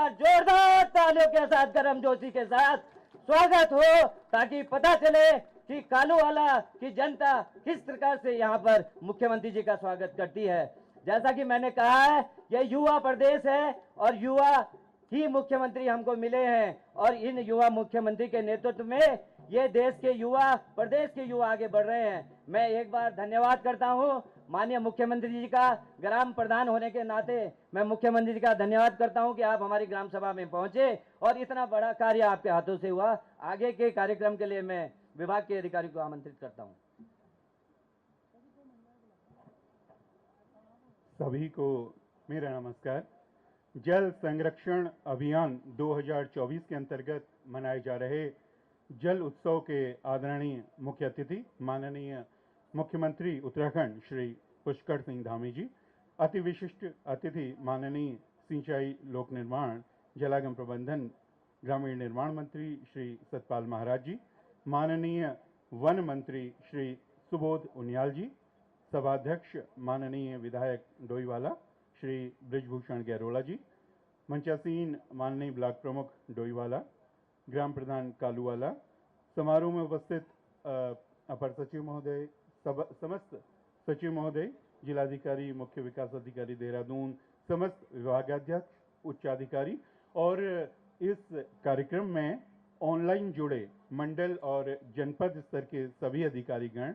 बार जोरदार तालियों के साथ, गर्मजोशी के साथ स्वागत हो, ताकि पता चले कि कालूवाला की जनता किस प्रकार से यहाँ पर मुख्यमंत्री जी का स्वागत करती है। जैसा कि मैंने कहा है, यह युवा प्रदेश है और युवा ही मुख्यमंत्री हमको मिले हैं, और इन युवा मुख्यमंत्री के नेतृत्व में ये देश के युवा, प्रदेश के युवा आगे बढ़ रहे हैं। मैं एक बार धन्यवाद करता हूं माननीय मुख्यमंत्री जी का, ग्राम प्रधान होने के नाते मैं मुख्यमंत्री जी का धन्यवाद करता हूं कि आप हमारी ग्राम सभा में पहुंचे और इतना बड़ा कार्य आपके हाथों से हुआ। आगे के कार्यक्रम के लिए मैं विभाग के अधिकारी को आमंत्रित करता हूं। सभी को मेरा नमस्कार। जल संरक्षण अभियान 2024 के अंतर्गत मनाए जा रहे जल उत्सव के आदरणीय मुख्य अतिथि माननीय मुख्यमंत्री उत्तराखंड श्री पुष्कर सिंह धामी जी, अति विशिष्ट अतिथि माननीय सिंचाई, लोक निर्माण, जलागम प्रबंधन, ग्रामीण निर्माण मंत्री श्री सतपाल महाराज जी, माननीय वन मंत्री श्री सुबोध उनियाल जी, सभाध्यक्ष माननीय विधायक डोईवाला श्री ब्रिजभूषण गैरोला जी, मंचासीन माननीय ब्लॉक प्रमुख डोईवाला, ग्राम प्रधान कालूवाला, समारोह में उपस्थित अपर सचिव महोदय, समस्त सचिव महोदय, जिलाधिकारी, मुख्य विकास अधिकारी देहरादून, समस्त विभागाध्यक्ष, उच्चाधिकारी और इस कार्यक्रम में ऑनलाइन जुड़े मंडल और जनपद स्तर के सभी अधिकारीगण,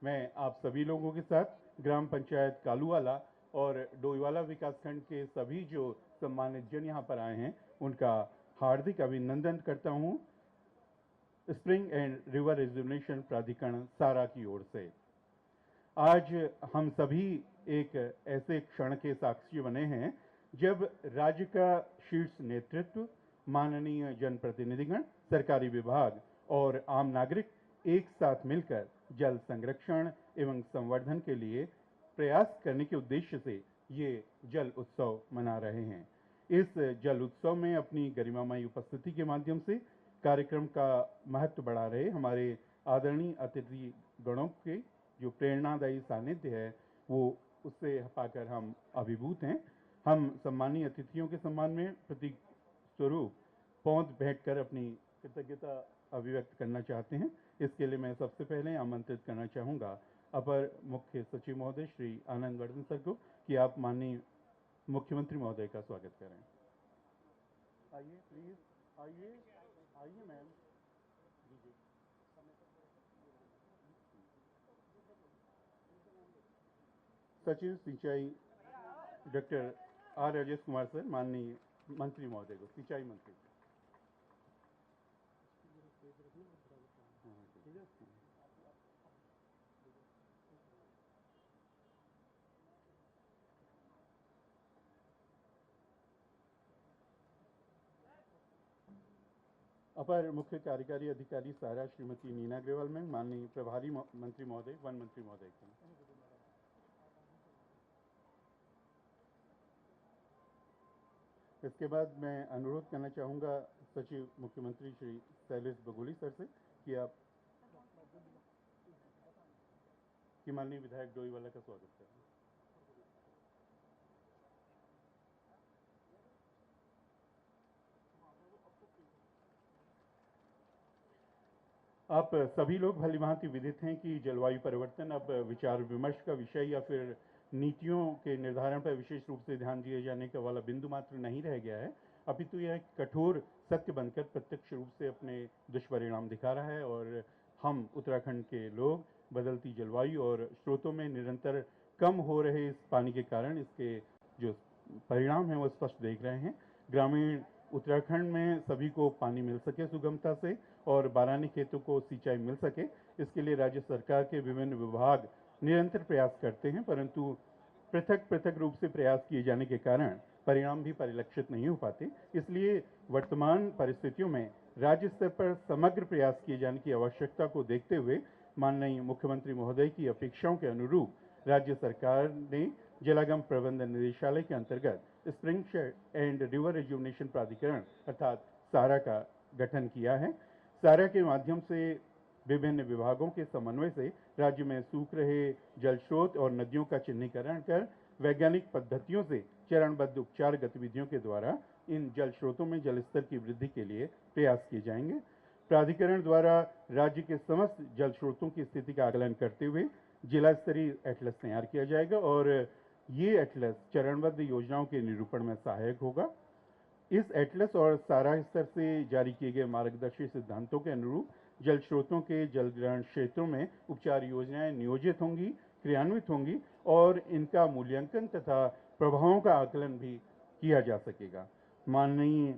मैं आप सभी लोगों के साथ ग्राम पंचायत कालूवाला और डोईवाला विकासखंड के सभी जो सम्मानित जन यहाँ पर आए हैं उनका हार्दिक अभिनंदन करता हूँ स्प्रिंग एंड रिवर रिजुवनेशन प्राधिकरण सारा की ओर से। आज हम सभी एक ऐसे क्षण के साक्षी बने हैं जब राज्य का शीर्ष नेतृत्व, माननीय जनप्रतिनिधिगण, सरकारी विभाग और आम नागरिक एक साथ मिलकर जल संरक्षण एवं संवर्धन के लिए प्रयास करने के उद्देश्य से ये जल उत्सव मना रहे हैं। इस जल उत्सव में अपनी गरिमामयी उपस्थिति के माध्यम से कार्यक्रम का महत्व बढ़ा रहे हमारे आदरणीय अतिथि गणों के जो प्रेरणादायी सानिध्य है, वो उससे पाकर हम अभिभूत हैं। हम सम्मानीय अतिथियों के सम्मान में प्रतीक स्वरूप पौध भेंट कर अपनी कृतज्ञता अभिव्यक्त करना चाहते हैं। इसके लिए मैं सबसे पहले आमंत्रित करना चाहूँगा अपर मुख्य सचिव महोदय श्री आनंद वर्धन सर को कि आप माननीय मुख्यमंत्री महोदय का स्वागत करें। आइए प्लीज, आइए आइए मैम। सचिव सिंचाई doctor R Rajesh Kumar sir, माननीय मंत्री महोदय को, सिंचाई मंत्री। अपर मुख्य कार्यकारी अधिकारी सारा श्रीमती नीना अग्रवाल में, माननीय प्रभारी मंत्री महोदय, वन मंत्री महोदय को। इसके बाद मैं अनुरोध करना चाहूँगा सचिव मुख्यमंत्री श्री शैलेश बगोली सर से कि आप माननीय विधायक डोईवाला का स्वागत करें। आप सभी लोग भलीभांति विदित हैं कि जलवायु परिवर्तन अब विचार विमर्श का विषय या फिर नीतियों के निर्धारण पर विशेष रूप से ध्यान दिए जाने का वाला बिंदु मात्र नहीं रह गया है, अपितु यह कठोर सत्य बनकर प्रत्यक्ष रूप से अपने दुष्परिणाम दिखा रहा है और हम उत्तराखंड के लोग बदलती जलवायु और स्रोतों में निरंतर कम हो रहे इस पानी के कारण इसके जो परिणाम हैं वो स्पष्ट देख रहे हैं। ग्रामीण उत्तराखंड में सभी को पानी मिल सके सुगमता से और बारानी खेतों को सिंचाई मिल सके, इसके लिए राज्य सरकार के विभिन्न विभाग निरंतर प्रयास करते हैं, परंतु पृथक पृथक रूप से प्रयास किए जाने के कारण परिणाम भी परिलक्षित नहीं हो पाते। इसलिए वर्तमान परिस्थितियों में राज्य स्तर पर समग्र प्रयास किए जाने की आवश्यकता को देखते हुए माननीय मुख्यमंत्री महोदय की अपेक्षाओं के अनुरूप राज्य सरकार ने जलागम प्रबंधन निदेशालय के अंतर्गत स्प्रिंग एंड रिवर रिजुवनेशन प्राधिकरण अर्थात सारा का गठन किया है। सारा के माध्यम से विभिन्न विभागों के समन्वय से राज्य में सूख रहे जल स्रोत और नदियों का चिन्हीकरण कर वैज्ञानिक पद्धतियों से चरणबद्ध उपचार गतिविधियों के द्वारा इन जल स्रोतों में जल स्तर की वृद्धि के लिए प्रयास किए जाएंगे। प्राधिकरण द्वारा राज्य के समस्त जल स्रोतों की स्थिति का आकलन करते हुए जिला स्तरीय एटलस तैयार किया जाएगा और ये एटलस चरणबद्ध योजनाओं के निरूपण में सहायक होगा। इस एटलस और सारा स्तर से जारी किए गए मार्गदर्शी सिद्धांतों के अनुरूप जल स्रोतों के जल ग्रहण क्षेत्रों में उपचार योजनाएं नियोजित होंगी, क्रियान्वित होंगी और इनका मूल्यांकन तथा प्रभावों का आकलन भी किया जा सकेगा। माननीय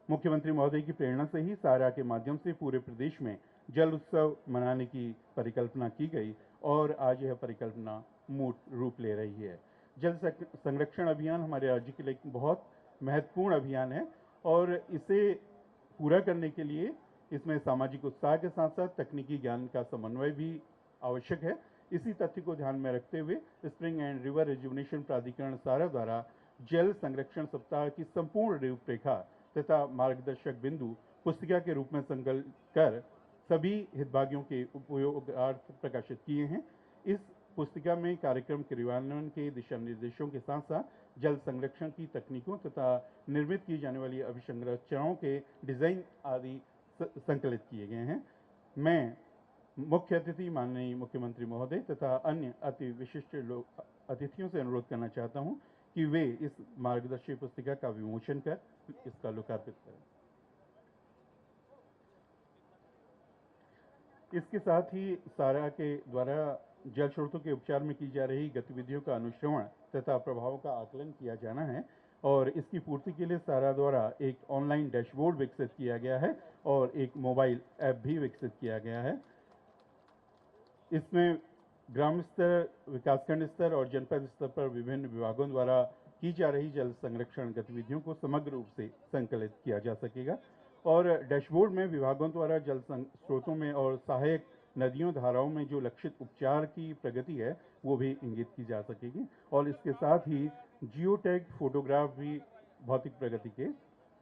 मुख्यमंत्री महोदय की प्रेरणा से ही सारा के माध्यम से पूरे प्रदेश में जल उत्सव मनाने की परिकल्पना की गई और आज यह परिकल्पना मूर्त रूप ले रही है। जल संरक्षण अभियान हमारे राज्य के लिए एक बहुत महत्वपूर्ण अभियान है और इसे पूरा करने के लिए इसमें सामाजिक उत्साह के साथ साथ तकनीकी ज्ञान का समन्वय भी आवश्यक है। इसी तथ्य को ध्यान में रखते हुए स्प्रिंग एंड रिवर रिजुवनेशन प्राधिकरण सारा द्वारा जल संरक्षण सप्ताह की संपूर्ण रूपरेखा तथा मार्गदर्शक बिंदु पुस्तिका के रूप में संकलित कर सभी हितभागियों के उपयोगार्थ प्रकाशित किए हैं। इस पुस्तिका में कार्यक्रम क्रियान्वयन के दिशा निर्देशों के साथ साथ जल संरक्षण की तकनीकों तथा निर्मित की जाने वाली अभिसंरचनाओं के डिजाइन आदि संकलित किए गए हैं। मैं मुख्य अतिथि माननीय मुख्यमंत्री महोदय तथा अन्य अति विशिष्ट अतिथियों से अनुरोध करना चाहता हूं कि वे इस मार्गदर्शी पुस्तिका का विमोचन कर इसका लोकार्पित करें। इसके साथ ही सारा के द्वारा जल स्रोतों के उपचार में की जा रही गतिविधियों का अनुश्रवण तथा प्रभावों का आकलन किया जाना है और इसकी पूर्ति के लिए सारा द्वारा एक ऑनलाइन डैशबोर्ड विकसित किया गया है और एक मोबाइल ऐप भी विकसित किया गया है। इसमें ग्राम स्तर, विकासखंड स्तर और जनपद स्तर पर विभिन्न विभागों द्वारा की जा रही जल संरक्षण गतिविधियों को समग्र रूप से संकलित किया जा सकेगा और डैशबोर्ड में विभागों द्वारा जल स्रोतों में और सहायक नदियों धाराओं में जो लक्षित उपचार की प्रगति है वो भी इंगित की जा सकेगी और इसके साथ ही जियो टैग फोटोग्राफ भी भौतिक प्रगति के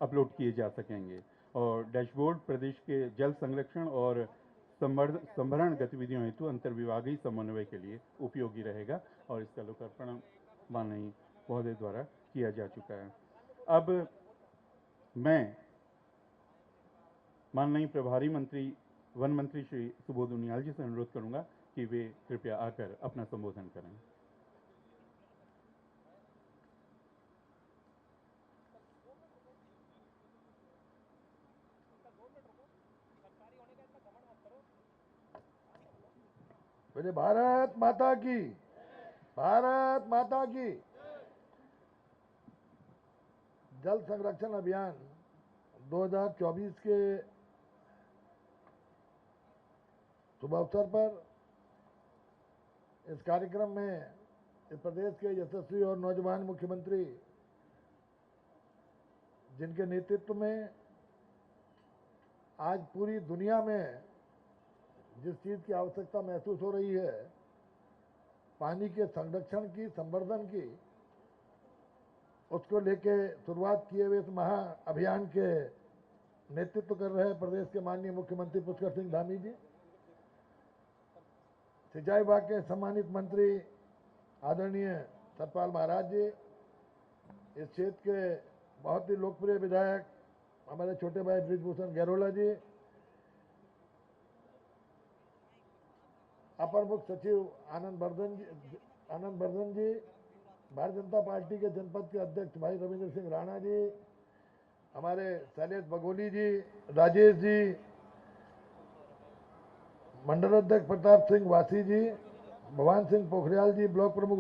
अपलोड किए जा सकेंगे और डैशबोर्ड प्रदेश के जल संरक्षण और संभरण गतिविधियों हेतु अंतर्विभागीय समन्वय के लिए उपयोगी रहेगा और इसका लोकार्पण माननीय महोदय द्वारा किया जा चुका है। अब मैं माननीय प्रभारी मंत्री वन मंत्री श्री सुबोध उनियाल जी से अनुरोध करूंगा कि वे कृपया आकर अपना संबोधन करें। बोले भारत माता की, भारत माता की। जल संरक्षण अभियान 2024 के शुभ अवसर पर इस कार्यक्रम में इस प्रदेश के यशस्वी और नौजवान मुख्यमंत्री जिनके नेतृत्व में आज पूरी दुनिया में जिस चीज़ की आवश्यकता महसूस हो रही है, पानी के संरक्षण की, संवर्धन की, उसको लेके शुरुआत किए हुए इस महा अभियान के नेतृत्व कर रहे हैं प्रदेश के माननीय मुख्यमंत्री पुष्कर सिंह धामी जी, सिंचाई विभाग के सम्मानित मंत्री आदरणीय सतपाल महाराज जी, इस क्षेत्र के बहुत ही लोकप्रिय विधायक हमारे छोटे भाई ब्रिजभूषण गैरोला जी, अपर मुख्य सचिव आनंद बर्धन जी, भारतीय जनता पार्टी के जनपद के अध्यक्ष भाई रविंद्र सिंह राणा जी, हमारे शैलेश बगोली जी, राजेश जी, मंडल अध्यक्ष प्रताप सिंह वासी जी, भगवान सिंह पोखरियाल जी ब्लॉक प्रमुख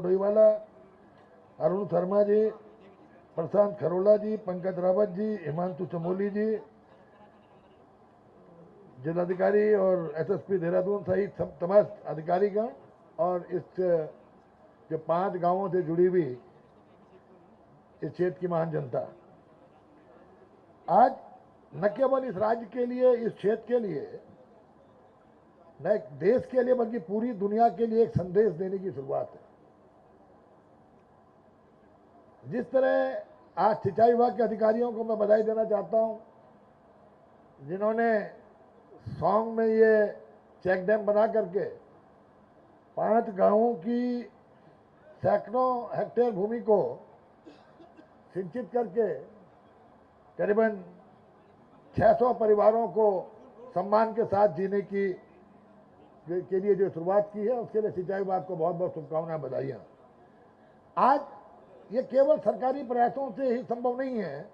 डोईवाला, अरुण शर्मा जी, प्रशांत खरोला जी, पंकज रावत जी, हिमांशु चमोली जी, जिलाधिकारी और एसएसपी देहरादून सहित तमाम अधिकारीगण और इस जो 5 गांवों से जुड़ी हुई इस क्षेत्र की महान जनता, आज न केवल इस राज्य के लिए, इस क्षेत्र के लिए, न देश के लिए बल्कि पूरी दुनिया के लिए एक संदेश देने की शुरुआत है। जिस तरह आज सिंचाई विभाग के अधिकारियों को मैं बधाई देना चाहता हूं, जिन्होंने सौंग में ये चेक डैम बना करके 5 गांवों की सैकड़ों हेक्टेयर भूमि को सिंचित करके करीबन 600 परिवारों को सम्मान के साथ जीने के लिए जो शुरुआत की है, उसके लिए सिंचाई विभाग को बहुत बहुत शुभकामनाएं, बधाइयाँ। आज ये केवल सरकारी प्रयासों से ही संभव नहीं है।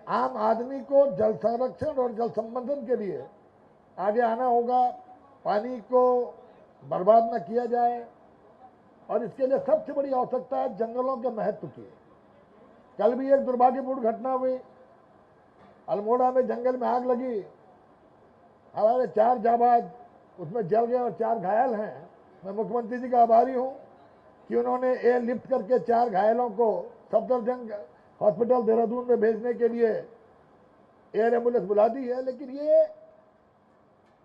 आम आदमी को जल संरक्षण और जल संवर्धन के लिए आगे आना होगा। पानी को बर्बाद न किया जाए और इसके लिए सबसे बड़ी आवश्यकता है जंगलों के महत्व की। कल भी एक दुर्भाग्यपूर्ण घटना हुई, अल्मोड़ा में जंगल में आग लगी, हमारे 4 जाबाज उसमें जल गए और 4 घायल हैं। मैं मुख्यमंत्री जी का आभारी हूं कि उन्होंने एयर लिफ्ट करके 4 घायलों को सफदरजंग हॉस्पिटल देहरादून में भेजने के लिए एयर एम्बुलेंस बुला दी है। लेकिन ये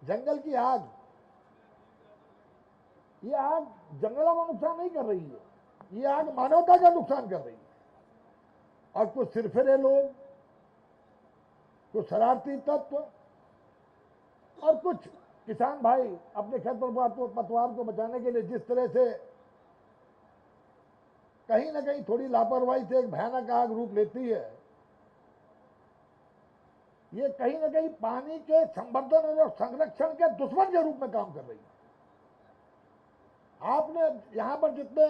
जंगल की आग, ये आग जंगलों में नुकसान नहीं कर रही है, ये आग मानवता का नुकसान कर रही है। और कुछ सिरफिरे लोग, कुछ शरारती तत्व और कुछ किसान भाई अपने खेत पतवार को बचाने के लिए जिस तरह से कहीं ना कहीं थोड़ी लापरवाही से एक भयानक आग रूप लेती है, ये कहीं ना कहीं पानी के संवर्धन और संरक्षण के दुश्मन के रूप में काम कर रही है। आपने यहां पर जितने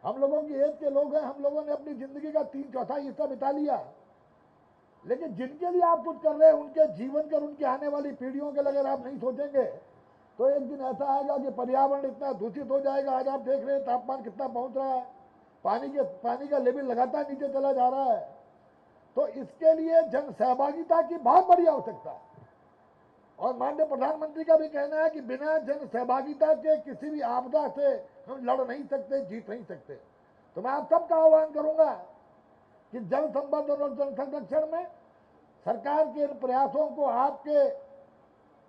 हम लोगों की एज के लोग हैं, हम लोगों ने अपनी जिंदगी का 3/4 हिस्सा बिता लिया, लेकिन जिनके लिए आप कुछ कर रहे हैं उनके जीवन कर, उनकी आने वाली पीढ़ियों के लिए अगर आप नहीं सोचेंगे तो एक दिन ऐसा आएगा कि पर्यावरण इतना दूषित हो जाएगा। आज आप देख रहे हैं तापमान कितना पहुंच रहा है, पानी का लेवल लगातार नीचे चला जा रहा है। तो इसके लिए जन सहभागिता की बहुत बड़ी आवश्यकता है। और माननीय प्रधानमंत्री का भी कहना है कि बिना जन सहभागिता के किसी भी आपदा से हम लड़ नहीं सकते, जीत नहीं सकते। तो मैं आप सबका आह्वान करूंगा कि जल संवर्धन और जल संरक्षण में सरकार के प्रयासों को आपके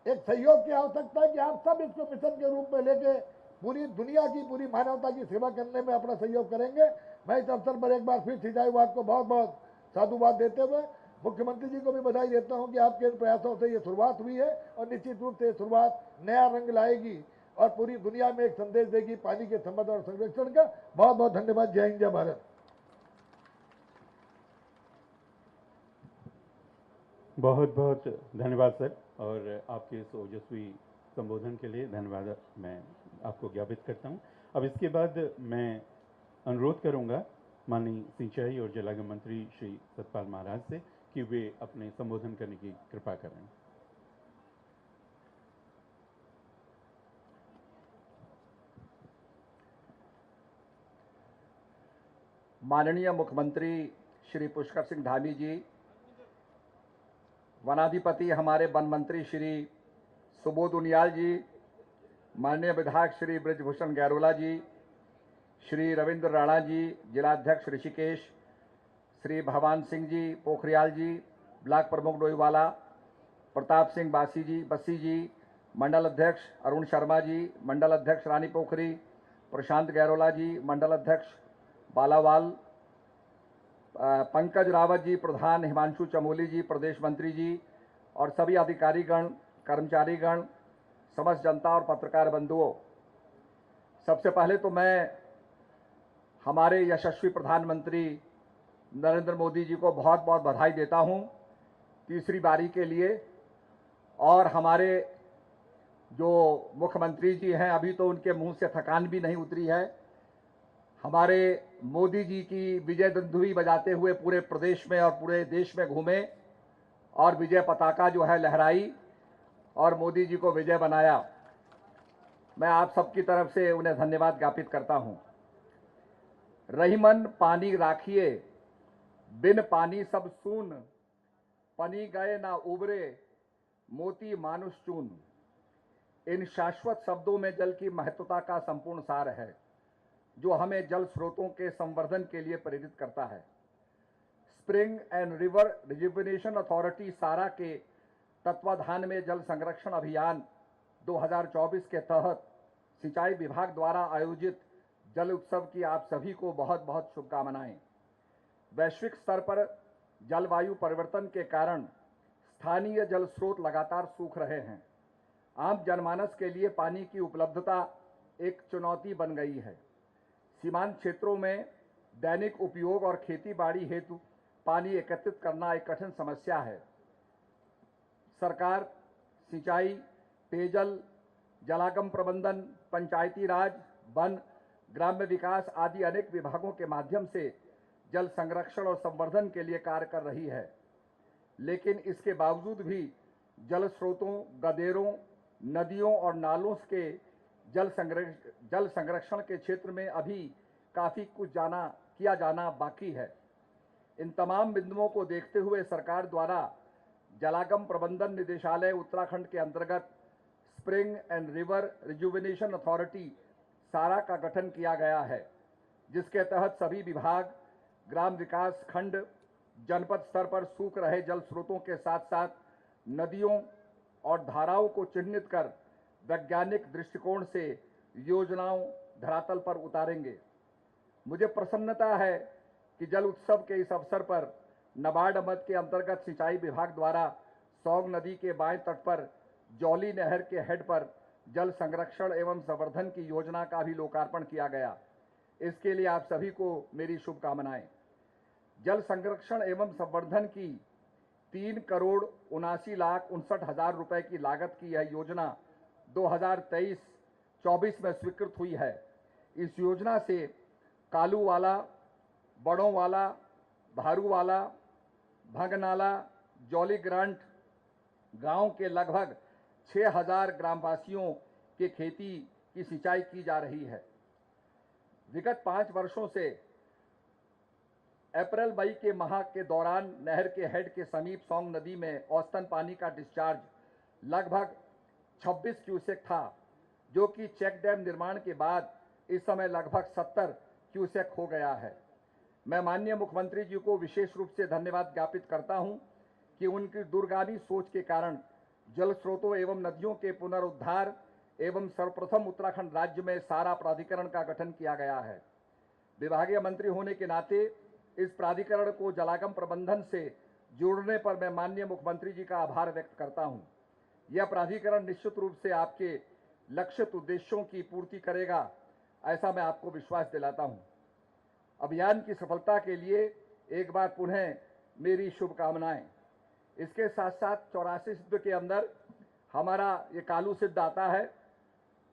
एक सहयोग की आवश्यकता है कि आप सब इसको मिशन के रूप में लेके पूरी दुनिया की, पूरी मानवता की सेवा करने में अपना सहयोग करेंगे। मैं इस अवसर पर एक बार फिर सिंचाई विभाग को बहुत बहुत साधुवाद देते हुए मुख्यमंत्री जी को भी बधाई देता हूं कि आपके इन प्रयासों से ये शुरुआत हुई है और निश्चित रूप से ये शुरुआत नया रंग लाएगी और पूरी दुनिया में एक संदेश देगी पानी के संवर्धन और संरक्षण का। बहुत बहुत धन्यवाद। जय हिंद, जय भारत। बहुत बहुत धन्यवाद सर, और आपके इस ओजस्वी संबोधन के लिए धन्यवाद मैं आपको ज्ञापित करता हूं। अब इसके बाद मैं अनुरोध करूंगा माननीय सिंचाई और जलागम मंत्री श्री सतपाल महाराज से कि वे अपने संबोधन करने की कृपा करें। माननीय मुख्यमंत्री श्री पुष्कर सिंह धामी जी, वनाधिपति हमारे वन मंत्री श्री सुबोध उनियाल जी, माननीय विधायक श्री ब्रजभूषण गैरोला जी, श्री रविंद्र राणा जी, जिलाध्यक्ष ऋषिकेश, श्री भगवान सिंह जी पोखरियाल जी, ब्लॉक प्रमुख डोईवाला, प्रताप सिंह बस्सी जी, मंडल अध्यक्ष अरुण शर्मा जी, मंडल अध्यक्ष रानी पोखरी, प्रशांत गैरोला जी, मंडल अध्यक्ष बालावाल, पंकज रावत जी, प्रधान हिमांशु चमोली जी, प्रदेश मंत्री जी और सभी अधिकारीगण, कर्मचारीगण, समस्त जनता और पत्रकार बंधुओं, सबसे पहले तो मैं हमारे यशस्वी प्रधानमंत्री नरेंद्र मोदी जी को बहुत बहुत बधाई देता हूं तीसरी बारी के लिए। और हमारे जो मुख्यमंत्री जी हैं, अभी तो उनके मुंह से थकान भी नहीं उतरी है। हमारे मोदी जी की विजय दुंदुभी बजाते हुए पूरे प्रदेश में और पूरे देश में घूमे और विजय पताका जो है लहराई और मोदी जी को विजय बनाया। मैं आप सबकी तरफ से उन्हें धन्यवाद ज्ञापित करता हूं। रहीमन पानी राखिए, बिन पानी सब सून, पनी गए ना उबरे, मोती मानुष चून। इन शाश्वत शब्दों में जल की महत्वता का संपूर्ण सार है, जो हमें जल स्रोतों के संवर्धन के लिए प्रेरित करता है। Spring and river rejuvenation authority सारा के तत्वाधान में जल संरक्षण अभियान 2024 के तहत सिंचाई विभाग द्वारा आयोजित जल उत्सव की आप सभी को बहुत बहुत शुभकामनाएं। वैश्विक स्तर पर जलवायु परिवर्तन के कारण स्थानीय जल स्रोत लगातार सूख रहे हैं। आम जनमानस के लिए पानी की उपलब्धता एक चुनौती बन गई है। सीमांत क्षेत्रों में दैनिक उपयोग और खेती बाड़ी हेतु पानी एकत्रित करना एक कठिन समस्या है। सरकार सिंचाई, पेयजल, जलागम प्रबंधन, पंचायती राज, वन, ग्राम्य विकास आदि अनेक विभागों के माध्यम से जल संरक्षण और संवर्धन के लिए कार्य कर रही है, लेकिन इसके बावजूद भी जल स्रोतों, गदेरों, नदियों और नालों के जल संरक्षण के क्षेत्र में अभी काफ़ी कुछ किया जाना बाकी है। इन तमाम बिंदुओं को देखते हुए सरकार द्वारा जलागम प्रबंधन निदेशालय उत्तराखंड के अंतर्गत spring and river rejuvenation authority सारा का गठन किया गया है, जिसके तहत सभी विभाग, ग्राम विकास खंड, जनपद स्तर पर सूख रहे जल स्रोतों के साथ साथ नदियों और धाराओं को चिन्हित कर वैज्ञानिक दृष्टिकोण से योजनाओं धरातल पर उतारेंगे। मुझे प्रसन्नता है कि जल उत्सव के इस अवसर पर नाबार्ड मद के अंतर्गत सिंचाई विभाग द्वारा सौंग नदी के बाएं तट पर जौली नहर के हेड पर जल संरक्षण एवं संवर्धन की योजना का भी लोकार्पण किया गया। इसके लिए आप सभी को मेरी शुभकामनाएं। जल संरक्षण एवं संवर्धन की 3,79,59,60,000 रुपए की लागत की यह योजना 2023-24 में स्वीकृत हुई है। इस योजना से कालूवाला, बड़ोंवाला, भारूवाला, भंगनाला, जौली ग्रांट गांव के लगभग 6,000 ग्रामवासियों के खेती की सिंचाई की जा रही है। विगत 5 वर्षों से अप्रैल-मई के माह के दौरान नहर के हेड के समीप सौंग नदी में औसतन पानी का डिस्चार्ज लगभग 26 क्यूसेक था, जो कि चेक डैम निर्माण के बाद इस समय लगभग 70 क्यूसेक हो गया है। मैं माननीय मुख्यमंत्री जी को विशेष रूप से धन्यवाद ज्ञापित करता हूं कि उनकी दूरगामी सोच के कारण जल स्रोतों एवं नदियों के पुनरुद्धार एवं सर्वप्रथम उत्तराखंड राज्य में सारा प्राधिकरण का गठन किया गया है। विभागीय मंत्री होने के नाते इस प्राधिकरण को जलागम प्रबंधन से जोड़ने पर मैं माननीय मुख्यमंत्री जी का आभार व्यक्त करता हूं। यह प्राधिकरण निश्चित रूप से आपके लक्षित उद्देश्यों की पूर्ति करेगा, ऐसा मैं आपको विश्वास दिलाता हूं। अभियान की सफलता के लिए एक बार पुनः मेरी शुभकामनाएं। इसके साथ साथ 84 सिद्ध के अंदर हमारा ये कालू सिद्ध आता है।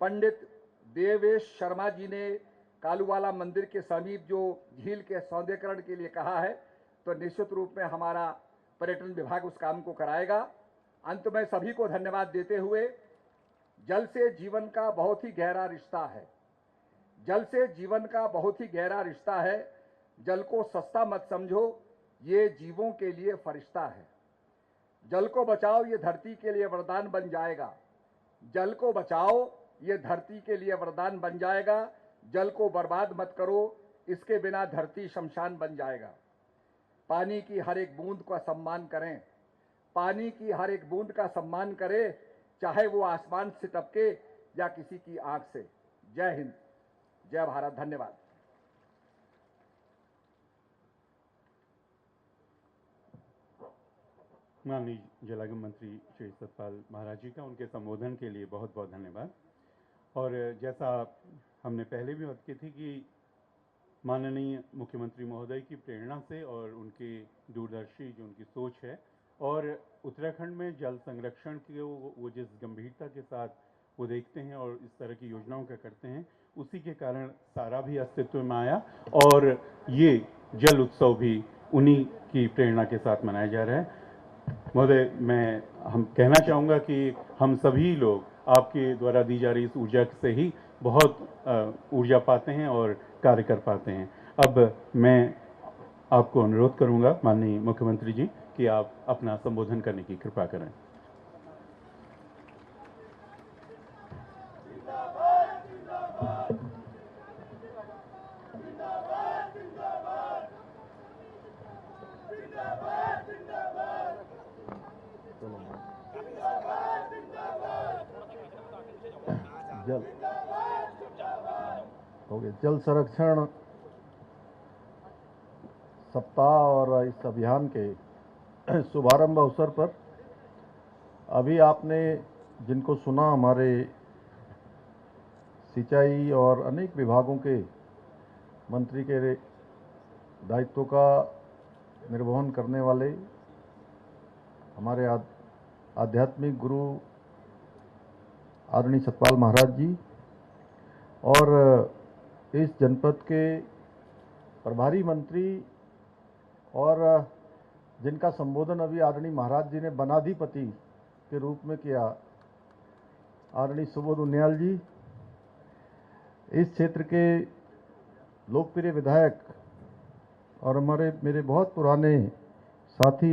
पंडित देवेश शर्मा जी ने कालूवाला मंदिर के समीप जो झील के सौंदर्यीकरण के लिए कहा है, तो निश्चित रूप में हमारा पर्यटन विभाग उस काम को कराएगा। अंत में सभी को धन्यवाद देते हुए, जल से जीवन का बहुत ही गहरा रिश्ता है। जल से जीवन का बहुत ही गहरा रिश्ता है। जल को सस्ता मत समझो, ये जीवों के लिए फरिश्ता है। जल को बचाओ, ये धरती के लिए वरदान बन जाएगा। जल को बचाओ, ये धरती के लिए वरदान बन जाएगा। जल को बर्बाद मत करो, इसके बिना धरती शमशान बन जाएगा। पानी की हर एक बूंद का सम्मान करें। पानी की हर एक बूंद का सम्मान करें, चाहे वो आसमान से टपके या किसी की आंख से। जय हिंद, जय भारत। धन्यवाद। माननीय जलागम मंत्री श्री सतपाल महाराज जी का उनके संबोधन के लिए बहुत बहुत धन्यवाद। और जैसा हमने पहले भी बात की थी कि माननीय मुख्यमंत्री महोदय की प्रेरणा से और उनकी दूरदर्शी जो उनकी सोच है और उत्तराखंड में जल संरक्षण की वो जिस गंभीरता के साथ वो देखते हैं और इस तरह की योजनाओं का करते हैं, उसी के कारण सारा भी अस्तित्व में आया और ये जल उत्सव भी उन्हीं की प्रेरणा के साथ मनाया जा रहा है। महोदय, हम कहना चाहूँगा कि हम सभी लोग आपके द्वारा दी जा रही इस ऊर्जा से ही बहुत ऊर्जा पाते हैं और कार्य कर पाते हैं। अब मैं आपको अनुरोध करूँगा माननीय मुख्यमंत्री जी कि आप अपना संबोधन करने की कृपा करें। जल संरक्षण सप्ताह और इस अभियान के शुभारंभ अवसर पर अभी आपने जिनको सुना, हमारे सिंचाई और अनेक विभागों के मंत्री के दायित्व का निर्वहन करने वाले हमारे आध्यात्मिक गुरु आदरणीय सतपाल महाराज जी और इस जनपद के प्रभारी मंत्री और जिनका संबोधन अभी आदरणीय महाराज जी ने वनाधिपति के रूप में किया, आदरणीय सुबोध उनियाल जी, इस क्षेत्र के लोकप्रिय विधायक और मेरे बहुत पुराने साथी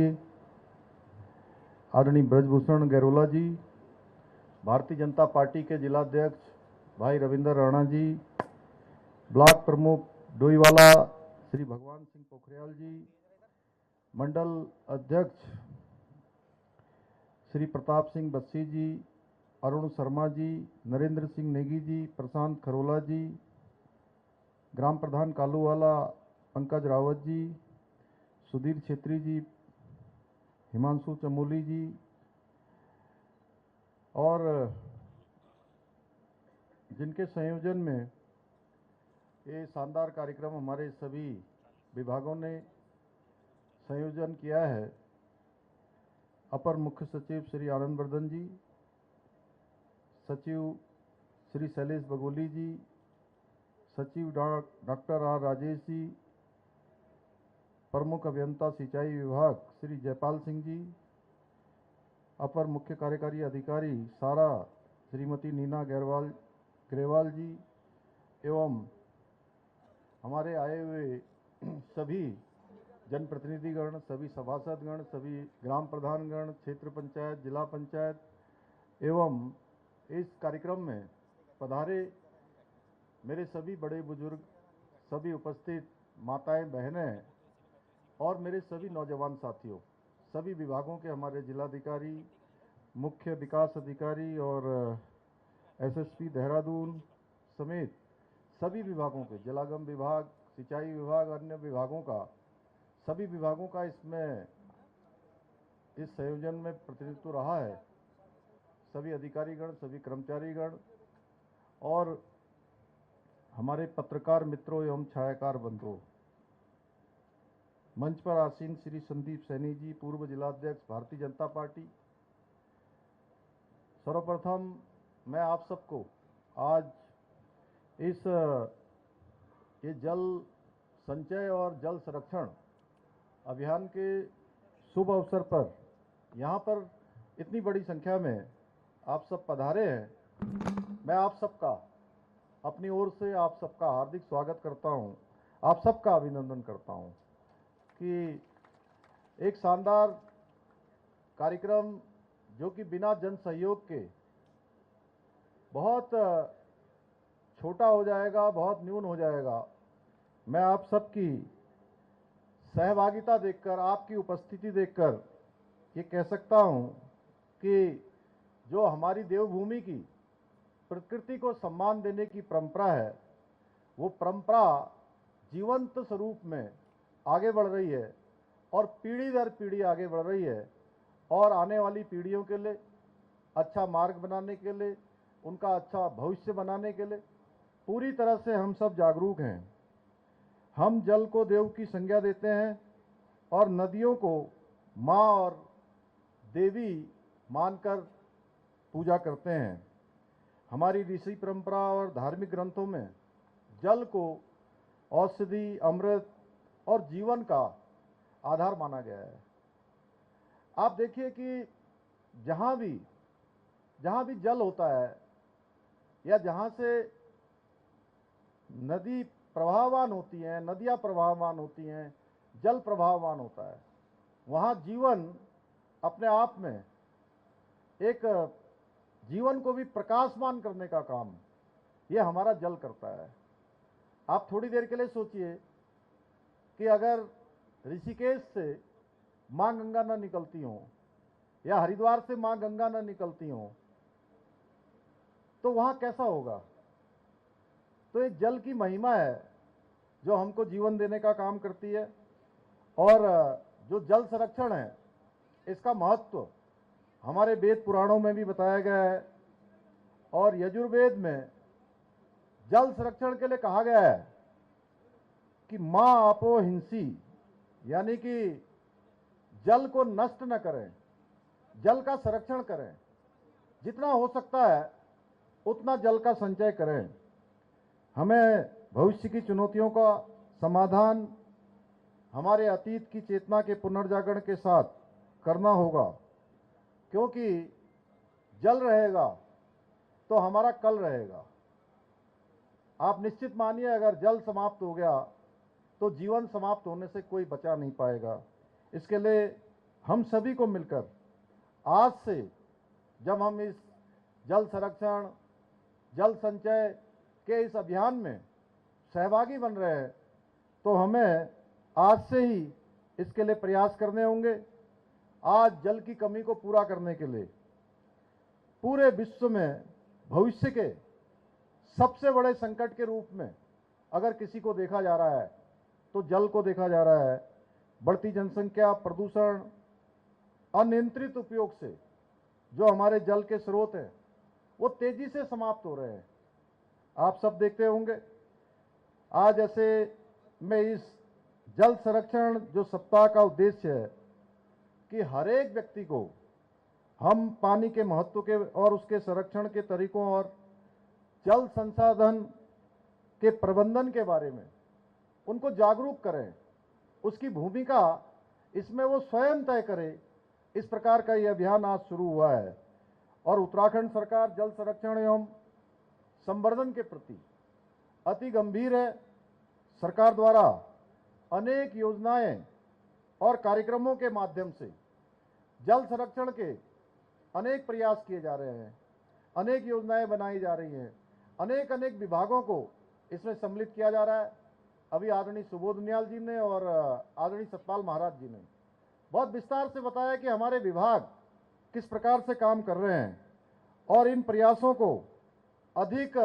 आदरणीय ब्रजभूषण गैरोला जी, भारतीय जनता पार्टी के जिलाध्यक्ष भाई रविंदर राणा जी, ब्लॉक प्रमुख डोईवाला श्री भगवान सिंह पोखरियाल जी, मंडल अध्यक्ष श्री प्रताप सिंह बस्सी जी, अरुण शर्मा जी, नरेंद्र सिंह नेगी जी, प्रशांत खरोला जी, ग्राम प्रधान कालूवाला पंकज रावत जी, सुधीर छेत्री जी, हिमांशु चमोली जी और जिनके संयोजन में ये शानदार कार्यक्रम हमारे सभी विभागों ने संयोजन किया है, अपर मुख्य सचिव श्री आनंद वर्धन जी, सचिव श्री शैलेश बगोली जी, सचिव डॉक्टर आर राजेश जी, प्रमुख अभियंता सिंचाई विभाग श्री जयपाल सिंह जी, अपर मुख्य कार्यकारी अधिकारी सारा श्रीमती नीना ग्रेवाल जी एवं हमारे आए हुए सभी जनप्रतिनिधिगण, सभी सभासदगण, सभी ग्राम प्रधानगण, क्षेत्र पंचायत, जिला पंचायत एवं इस कार्यक्रम में पधारे मेरे सभी बड़े बुजुर्ग, सभी उपस्थित माताएं, बहनें और मेरे सभी नौजवान साथियों, सभी विभागों के हमारे जिलाधिकारी, मुख्य विकास अधिकारी और एसएसपी देहरादून समेत सभी विभागों के, जलागम विभाग, सिंचाई विभाग, अन्य विभागों का, सभी विभागों का इसमें इस संयोजन में प्रतिनिधित्व रहा है। सभी अधिकारीगण, सभी कर्मचारीगण और हमारे पत्रकार मित्रों एवं छायाकार बंधुओं, मंच पर आसीन श्री संदीप सैनी जी, पूर्व जिलाध्यक्ष भारतीय जनता पार्टी। सर्वप्रथम मैं आप सबको आज इस ये जल संचय और जल संरक्षण अभियान के शुभ अवसर पर यहाँ पर इतनी बड़ी संख्या में आप सब पधारे हैं। मैं आप सबका अपनी ओर से आप सबका हार्दिक स्वागत करता हूँ, आप सबका अभिनंदन करता हूँ कि एक शानदार कार्यक्रम जो कि बिना जन सहयोग के बहुत छोटा हो जाएगा, बहुत न्यून हो जाएगा। मैं आप सबकी सहभागिता देखकर, आपकी उपस्थिति देखकर ये कह सकता हूँ कि जो हमारी देवभूमि की प्रकृति को सम्मान देने की परंपरा है, वो परंपरा जीवंत स्वरूप में आगे बढ़ रही है और पीढ़ी दर पीढ़ी आगे बढ़ रही है और आने वाली पीढ़ियों के लिए अच्छा मार्ग बनाने के लिए, उनका अच्छा भविष्य बनाने के लिए पूरी तरह से हम सब जागरूक हैं। हम जल को देव की संज्ञा देते हैं और नदियों को माँ और देवी मानकर पूजा करते हैं। हमारी ऋषि परंपरा और धार्मिक ग्रंथों में जल को औषधि, अमृत और जीवन का आधार माना गया है। आप देखिए कि जहाँ भी जल होता है या जहाँ से नदी प्रवाहमान होती हैं, नदियाँ प्रवाहमान होती हैं, जल प्रवाहमान होता है, वहाँ जीवन अपने आप में एक जीवन को भी प्रकाशमान करने का काम ये हमारा जल करता है। आप थोड़ी देर के लिए सोचिए कि अगर ऋषिकेश से माँ गंगा न निकलती हो या हरिद्वार से माँ गंगा न निकलती हो तो वहाँ कैसा होगा। तो ये जल की महिमा है जो हमको जीवन देने का काम करती है और जो जल संरक्षण है इसका महत्व हमारे वेद पुराणों में भी बताया गया है और यजुर्वेद में जल संरक्षण के लिए कहा गया है कि माँ आपो हिंसी यानी कि जल को नष्ट न करें, जल का संरक्षण करें, जितना हो सकता है उतना जल का संचय करें। हमें भविष्य की चुनौतियों का समाधान हमारे अतीत की चेतना के पुनर्जागरण के साथ करना होगा, क्योंकि जल रहेगा तो हमारा कल रहेगा। आप निश्चित मानिए, अगर जल समाप्त हो गया तो जीवन समाप्त होने से कोई बचा नहीं पाएगा। इसके लिए हम सभी को मिलकर आज से, जब हम इस जल संरक्षण, जल संचय के इस अभियान में सहभागी बन रहे हैं, तो हमें आज से ही इसके लिए प्रयास करने होंगे। आज जल की कमी को पूरा करने के लिए पूरे विश्व में भविष्य के सबसे बड़े संकट के रूप में अगर किसी को देखा जा रहा है तो जल को देखा जा रहा है। बढ़ती जनसंख्या, प्रदूषण, अनियंत्रित उपयोग से जो हमारे जल के स्रोत हैं वो तेजी से समाप्त हो रहे हैं। आप सब देखते होंगे। आज ऐसे में इस जल संरक्षण जो सप्ताह का उद्देश्य है कि हर एक व्यक्ति को हम पानी के महत्व के और उसके संरक्षण के तरीकों और जल संसाधन के प्रबंधन के बारे में उनको जागरूक करें। उसकी भूमिका इसमें वो स्वयं तय करे। इस प्रकार का ये अभियान आज शुरू हुआ है और उत्तराखंड सरकार जल संरक्षण एवं संवर्धन के प्रति अति गंभीर है। सरकार द्वारा अनेक योजनाएं और कार्यक्रमों के माध्यम से जल संरक्षण के अनेक प्रयास किए जा रहे हैं, अनेक योजनाएं बनाई जा रही हैं, अनेक विभागों को इसमें सम्मिलित किया जा रहा है। अभी आदरणीय सुबोध नियाल जी ने और आदरणीय सतपाल महाराज जी ने बहुत विस्तार से बताया कि हमारे विभाग किस प्रकार से काम कर रहे हैं और इन प्रयासों को अधिक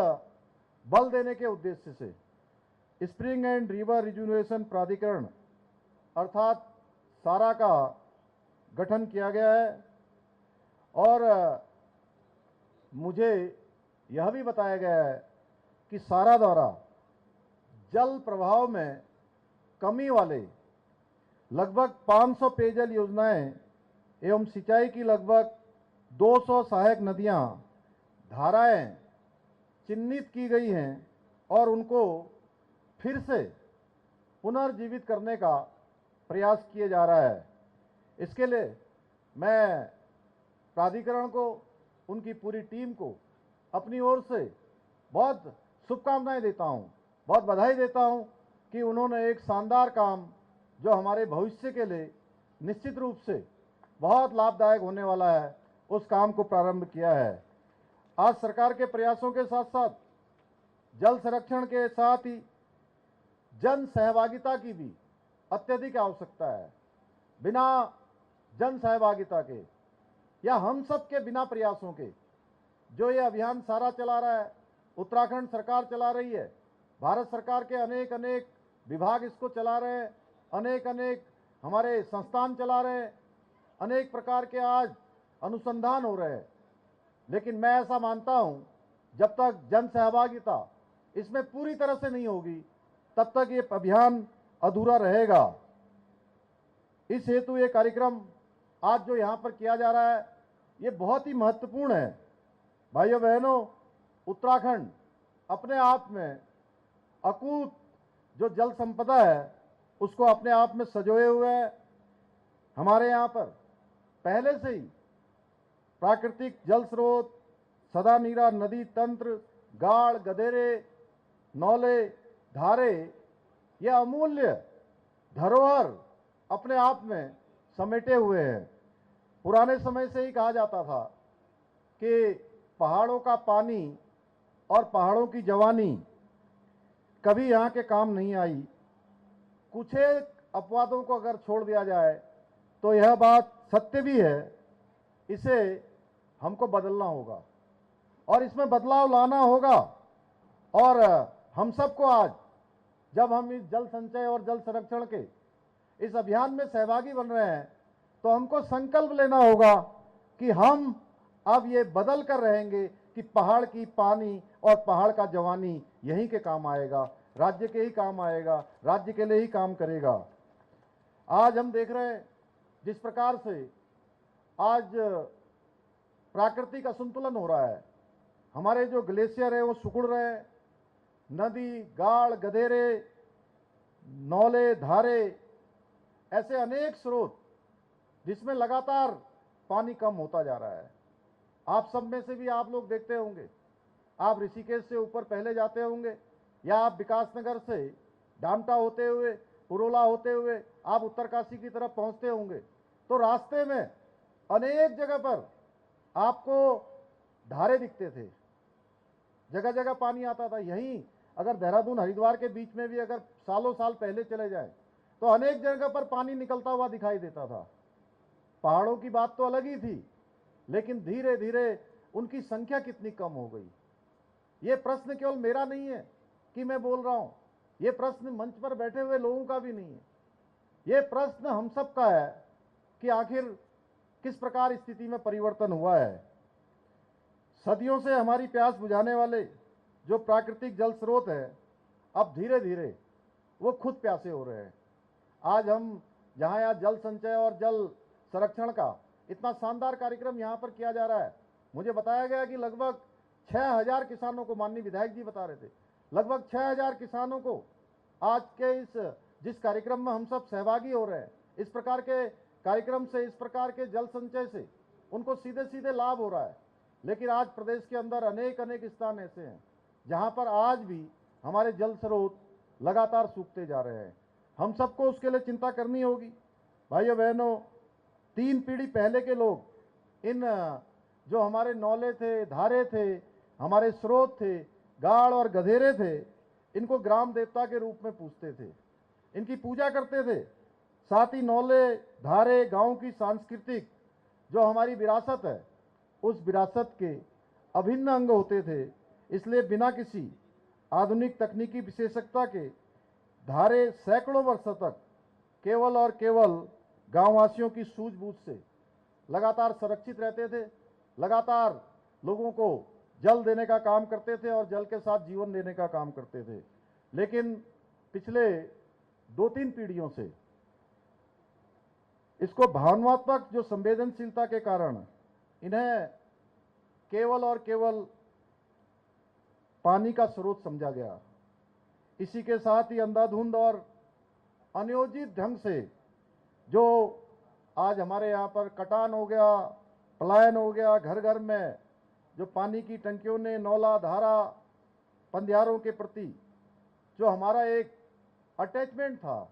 बल देने के उद्देश्य से स्प्रिंग एंड रिवर रिजुविनेशन प्राधिकरण अर्थात सारा का गठन किया गया है। और मुझे यह भी बताया गया है कि सारा द्वारा जल प्रवाह में कमी वाले लगभग 500 पेयजल योजनाएं एवं सिंचाई की लगभग 200 सहायक नदियां, धाराएं चिन्हित की गई हैं और उनको फिर से पुनर्जीवित करने का प्रयास किया जा रहा है। इसके लिए मैं प्राधिकरण को, उनकी पूरी टीम को अपनी ओर से बहुत शुभकामनाएं देता हूं, बहुत बधाई देता हूं कि उन्होंने एक शानदार काम जो हमारे भविष्य के लिए निश्चित रूप से बहुत लाभदायक होने वाला है, उस काम को प्रारंभ किया है। आज सरकार के प्रयासों के साथ साथ जल संरक्षण के साथ ही जन सहभागिता की भी अत्यधिक आवश्यकता है। बिना जन सहभागिता के या हम सब के बिना प्रयासों के जो ये अभियान सारा चला रहा है, उत्तराखंड सरकार चला रही है, भारत सरकार के अनेक विभाग इसको चला रहे हैं, अनेक हमारे संस्थान चला रहे हैं, अनेक प्रकार के आज अनुसंधान हो रहे हैं, लेकिन मैं ऐसा मानता हूं जब तक जन सहभागिता इसमें पूरी तरह से नहीं होगी तब तक ये अभियान अधूरा रहेगा। इस हेतु ये कार्यक्रम आज जो यहाँ पर किया जा रहा है ये बहुत ही महत्वपूर्ण है। भाइयों बहनों, उत्तराखंड अपने आप में अकूत जो जल संपदा है उसको अपने आप में सजोए हुए है। हमारे यहाँ पर पहले से ही प्राकृतिक जल स्रोत, सदा नीरा नदी तंत्र, गाड़, गधेरे, नौले, धारे, ये अमूल्य धरोहर अपने आप में समेटे हुए हैं। पुराने समय से ही कहा जाता था कि पहाड़ों का पानी और पहाड़ों की जवानी कभी यहाँ के काम नहीं आई। कुछ एक अपवादों को अगर छोड़ दिया जाए तो यह बात सत्य भी है। इसे हमको बदलना होगा और इसमें बदलाव लाना होगा। और हम सबको आज जब हम इस जल संचय और जल संरक्षण के इस अभियान में सहभागी बन रहे हैं तो हमको संकल्प लेना होगा कि हम अब ये बदल कर रहेंगे कि पहाड़ की पानी और पहाड़ का जवानी यहीं के काम आएगा, राज्य के ही काम आएगा, राज्य के लिए ही काम करेगा। आज हम देख रहे हैं जिस प्रकार से आज प्राकृतिक असंतुलन हो रहा है, हमारे जो ग्लेशियर है वो सिकुड़ रहे हैं, नदी, गाड़, गधेरे, नौले, धारे, ऐसे अनेक स्रोत जिसमें लगातार पानी कम होता जा रहा है। आप सब में से भी आप लोग देखते होंगे, आप ऋषिकेश से ऊपर पहले जाते होंगे या आप विकासनगर से डामटा होते हुए, पुरोला होते हुए आप उत्तरकाशी की तरफ पहुंचते होंगे, तो रास्ते में अनेक जगह पर आपको धारे दिखते थे, जगह जगह पानी आता था। यहीं अगर देहरादून हरिद्वार के बीच में भी अगर सालों साल पहले चले जाए तो अनेक जगह पर पानी निकलता हुआ दिखाई देता था। पहाड़ों की बात तो अलग ही थी, लेकिन धीरे धीरे उनकी संख्या कितनी कम हो गई। ये प्रश्न केवल मेरा नहीं है कि मैं बोल रहा हूं, ये प्रश्न मंच पर बैठे हुए लोगों का भी नहीं है, ये प्रश्न हम सब का है कि आखिर किस प्रकार स्थिति में परिवर्तन हुआ है। सदियों से हमारी प्यास बुझाने वाले जो प्राकृतिक जल स्रोत है, अब धीरे धीरे वो खुद प्यासे हो रहे हैं। आज हम जहाँ यहाँ जल संचय और जल संरक्षण का इतना शानदार कार्यक्रम यहाँ पर किया जा रहा है, मुझे बताया गया कि लगभग 6000 किसानों को, माननीय विधायक जी बता रहे थे, लगभग 6000 किसानों को आज के जिस कार्यक्रम में हम सब सहभागी हो रहे हैं, इस प्रकार के कार्यक्रम से, इस प्रकार के जल संचय से उनको सीधे सीधे लाभ हो रहा है। लेकिन आज प्रदेश के अंदर अनेक अनेक स्थान ऐसे हैं जहाँ पर आज भी हमारे जल स्रोत लगातार सूखते जा रहे हैं। हम सबको उसके लिए चिंता करनी होगी। भाइयों बहनों, 3 पीढ़ी पहले के लोग इन जो हमारे नौले थे, धारे थे, हमारे स्रोत थे, गाड़ और गधेरे थे, इनको ग्राम देवता के रूप में पूजते थे, इनकी पूजा करते थे। साथ ही नौले, धारे गांव की सांस्कृतिक जो हमारी विरासत है, उस विरासत के अभिन्न अंग होते थे। इसलिए बिना किसी आधुनिक तकनीकी विशेषज्ञता के धारे सैकड़ों वर्षों तक केवल और केवल गांववासियों की सूझबूझ से लगातार संरक्षित रहते थे, लगातार लोगों को जल देने का काम करते थे और जल के साथ जीवन देने का काम करते थे। लेकिन पिछले 2-3 पीढ़ियों से इसको भावनात्मक जो संवेदनशीलता के कारण इन्हें केवल और केवल पानी का स्रोत समझा गया। इसी के साथ ही अंधाधुंध और अनियोजित ढंग से जो आज हमारे यहाँ पर कटान हो गया, पलायन हो गया, घर घर में जो पानी की टंकियों ने, नौला, धारा, पंधियारों के प्रति जो हमारा एक अटैचमेंट था,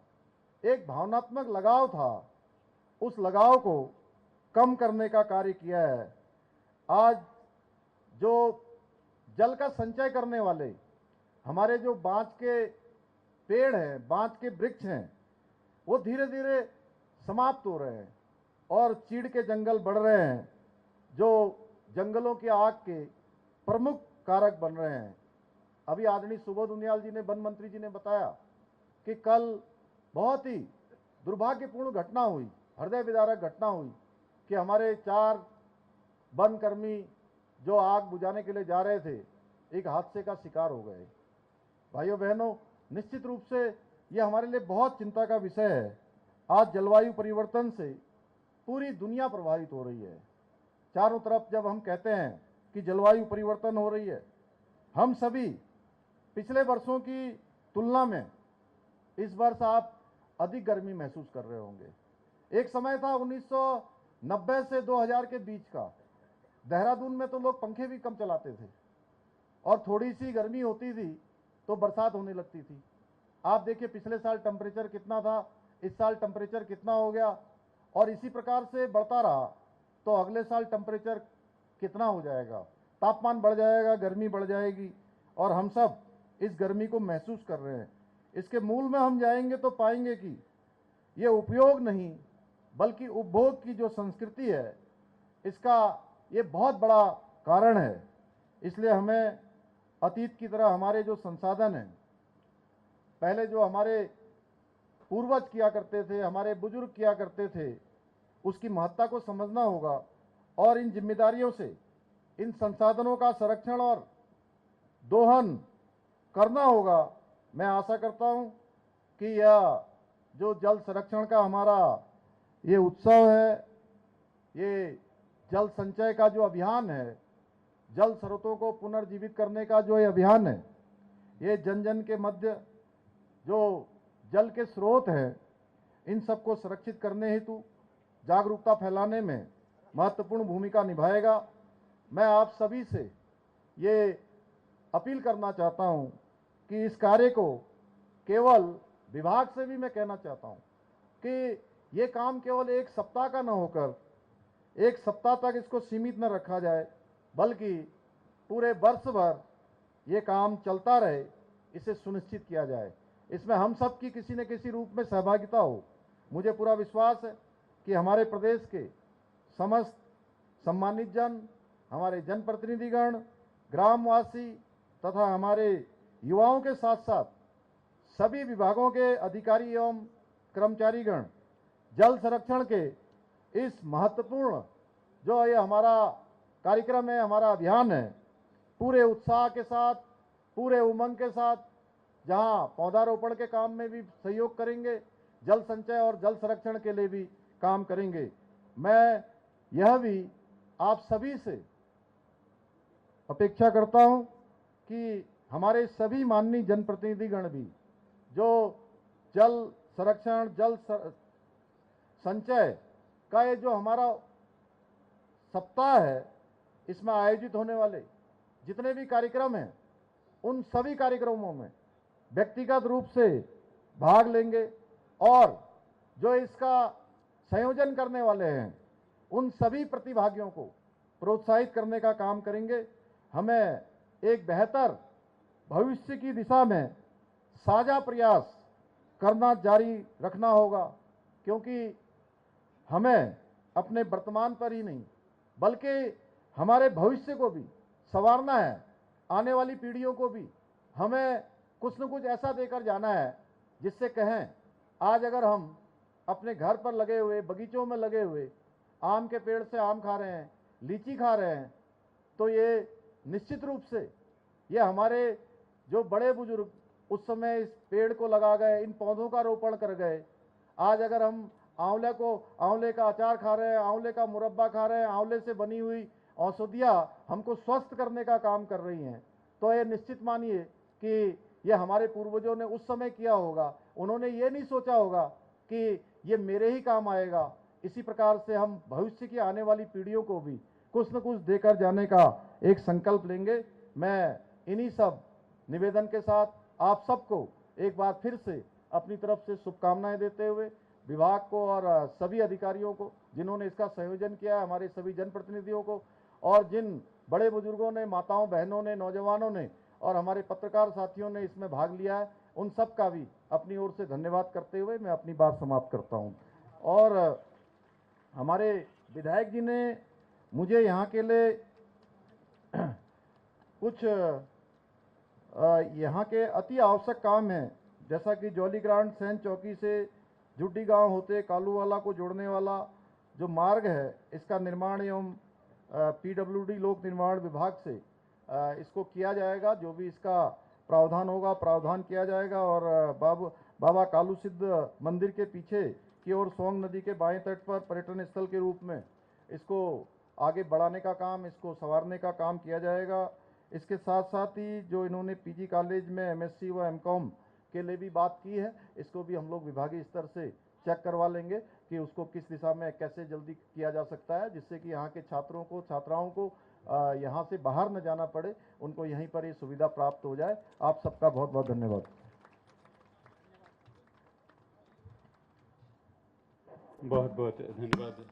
एक भावनात्मक लगाव था, उस लगाव को कम करने का कार्य किया है। आज जो जल का संचय करने वाले हमारे जो बांस के पेड़ हैं, बांस के वृक्ष हैं, वो धीरे धीरे समाप्त हो रहे हैं और चीड़ के जंगल बढ़ रहे हैं, जो जंगलों की आग के प्रमुख कारक बन रहे हैं। अभी आदरणीय सुबोध उनियाल जी ने, वन मंत्री जी ने बताया कि कल बहुत ही दुर्भाग्यपूर्ण घटना हुई, हृदय विदारक घटना हुई कि हमारे 4 वन कर्मी जो आग बुझाने के लिए जा रहे थे, एक हादसे का शिकार हो गए। भाइयों बहनों, निश्चित रूप से ये हमारे लिए बहुत चिंता का विषय है। आज जलवायु परिवर्तन से पूरी दुनिया प्रभावित हो रही है। चारों तरफ जब हम कहते हैं कि जलवायु परिवर्तन हो रही है, हम सभी पिछले वर्षों की तुलना में इस वर्ष आप अधिक गर्मी महसूस कर रहे होंगे। एक समय था 1990 से 2000 के बीच का, देहरादून में तो लोग पंखे भी कम चलाते थे और थोड़ी सी गर्मी होती थी तो बरसात होने लगती थी। आप देखिए पिछले साल टेम्परेचर कितना था, इस साल टेम्परेचर कितना हो गया, और इसी प्रकार से बढ़ता रहा तो अगले साल टेम्परेचर कितना हो जाएगा, तापमान बढ़ जाएगा, गर्मी बढ़ जाएगी और हम सब इस गर्मी को महसूस कर रहे हैं। इसके मूल में हम जाएंगे तो पाएंगे कि ये उपयोग नहीं बल्कि उपभोग की जो संस्कृति है, इसका ये बहुत बड़ा कारण है। इसलिए हमें अतीत की तरह हमारे जो संसाधन हैं, पहले जो हमारे पूर्वज किया करते थे, हमारे बुजुर्ग किया करते थे, उसकी महत्ता को समझना होगा और इन जिम्मेदारियों से इन संसाधनों का संरक्षण और दोहन करना होगा। मैं आशा करता हूं कि यह जो जल संरक्षण का हमारा ये उत्सव है, ये जल संचय का जो अभियान है, जल स्रोतों को पुनर्जीवित करने का जो ये अभियान है, ये जन जन के मध्य जो जल के स्रोत हैं, इन सबको सुरक्षित करने हेतु जागरूकता फैलाने में महत्वपूर्ण भूमिका निभाएगा। मैं आप सभी से ये अपील करना चाहता हूं कि इस कार्य को केवल विभाग से भी मैं कहना चाहता हूं कि ये काम केवल एक सप्ताह का न होकर एक सप्ताह तक इसको सीमित न रखा जाए, बल्कि पूरे वर्ष भर ये काम चलता रहे, इसे सुनिश्चित किया जाए। इसमें हम सब की किसी न किसी रूप में सहभागिता हो। मुझे पूरा विश्वास है कि हमारे प्रदेश के समस्त सम्मानित जन, हमारे जनप्रतिनिधिगण, ग्रामवासी तथा हमारे युवाओं के साथ साथ सभी विभागों के अधिकारी एवं कर्मचारीगण जल संरक्षण के इस महत्वपूर्ण जो ये हमारा कार्यक्रम है, हमारा अभियान है, पूरे उत्साह के साथ, पूरे उमंग के साथ, जहां पौधारोपण के काम में भी सहयोग करेंगे, जल संचय और जल संरक्षण के लिए भी काम करेंगे। मैं यह भी आप सभी से अपेक्षा करता हूं कि हमारे सभी माननीय जनप्रतिनिधिगण भी जो जल संरक्षण, जल संचय का ये जो हमारा सप्ताह है, इसमें आयोजित होने वाले जितने भी कार्यक्रम हैं, उन सभी कार्यक्रमों में व्यक्तिगत रूप से भाग लेंगे और जो इसका संयोजन करने वाले हैं, उन सभी प्रतिभागियों को प्रोत्साहित करने का काम करेंगे। हमें एक बेहतर भविष्य की दिशा में साझा प्रयास करना जारी रखना होगा, क्योंकि हमें अपने वर्तमान पर ही नहीं बल्कि हमारे भविष्य को भी संवारना है। आने वाली पीढ़ियों को भी हमें कुछ न कुछ ऐसा देकर जाना है जिससे कहें, आज अगर हम अपने घर पर लगे हुए, बगीचों में लगे हुए आम के पेड़ से आम खा रहे हैं, लीची खा रहे हैं, तो ये निश्चित रूप से ये हमारे जो बड़े बुजुर्ग उस समय इस पेड़ को लगा गए, इन पौधों का रोपण कर गए, आज अगर हम आंवले का अचार खा रहे हैं, आंवले का मुरब्बा खा रहे हैं, आंवले से बनी हुई औषधियाँ हमको स्वस्थ करने का काम कर रही हैं, तो ये निश्चित मानिए कि ये हमारे पूर्वजों ने उस समय किया होगा। उन्होंने ये नहीं सोचा होगा कि ये मेरे ही काम आएगा। इसी प्रकार से हम भविष्य की आने वाली पीढ़ियों को भी कुछ न कुछ देकर जाने का एक संकल्प लेंगे। मैं इन्हीं सब निवेदन के साथ आप सबको एक बार फिर से अपनी तरफ से शुभकामनाएं देते हुए विभाग को और सभी अधिकारियों को जिन्होंने इसका संयोजन किया है, हमारे सभी जनप्रतिनिधियों को और जिन बड़े बुजुर्गों ने, माताओं बहनों ने, नौजवानों ने और हमारे पत्रकार साथियों ने इसमें भाग लिया है, उन सब का भी अपनी ओर से धन्यवाद करते हुए मैं अपनी बात समाप्त करता हूं। और हमारे विधायक जी ने मुझे यहाँ के लिए कुछ यहाँ के अति आवश्यक काम हैं, जैसा कि जौलीग्रांट सैन चौकी से जुड्डी गांव होते कालूवाला को जोड़ने वाला जो मार्ग है, इसका निर्माण एवं पीडब्ल्यूडी लोक निर्माण विभाग से इसको किया जाएगा। जो भी इसका प्रावधान होगा, प्रावधान किया जाएगा और बाबा कालू सिद्ध मंदिर के पीछे की ओर सोंग नदी के बाएं तट पर पर्यटन स्थल के रूप में इसको आगे बढ़ाने का काम, इसको संवारने का काम किया जाएगा। इसके साथ साथ ही जो इन्होंने पीजी कॉलेज में एमएससी व एमकॉम के लिए भी बात की है, इसको भी हम लोग विभागीय स्तर से चेक करवा लेंगे कि उसको किस दिशा में कैसे जल्दी किया जा सकता है, जिससे कि यहाँ के छात्रों को, छात्राओं को यहाँ से बाहर न जाना पड़े, उनको यहीं पर ये सुविधा प्राप्त हो जाए। आप सबका बहुत बहुत धन्यवाद। बहुत बहुत धन्यवाद